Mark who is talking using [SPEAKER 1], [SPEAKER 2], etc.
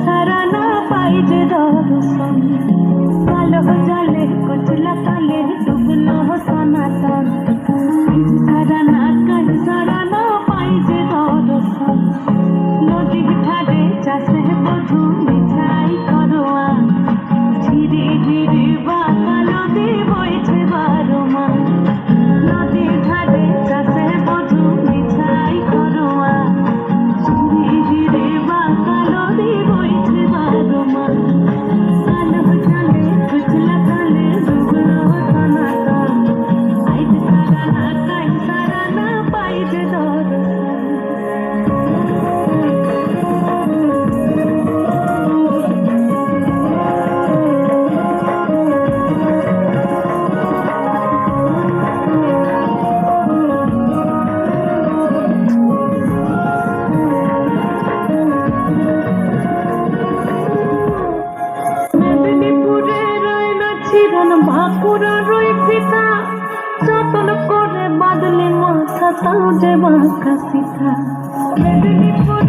[SPEAKER 1] सारा ना पाई जे दर्शन कालो जले कुचला तले डुबलो सनातन सारा ना पाई जे दर्शन नदी ठारे चाषे बधु मिठाई करवा झिरी झिरी बाका नदी बইছে बारमा नदी ठारे चाषे बधु मिठाई करवा झिरी झिरी बाका नदी बইছে बारमा कालो जले कुचला तले डुबलो सनातन आइज सारा ना पाई जे दर्शन বাঁকুড়া রই পিতা যতন করে বাদলে মাথা তাও যে বাঁকা সিথা মেদিনীপুর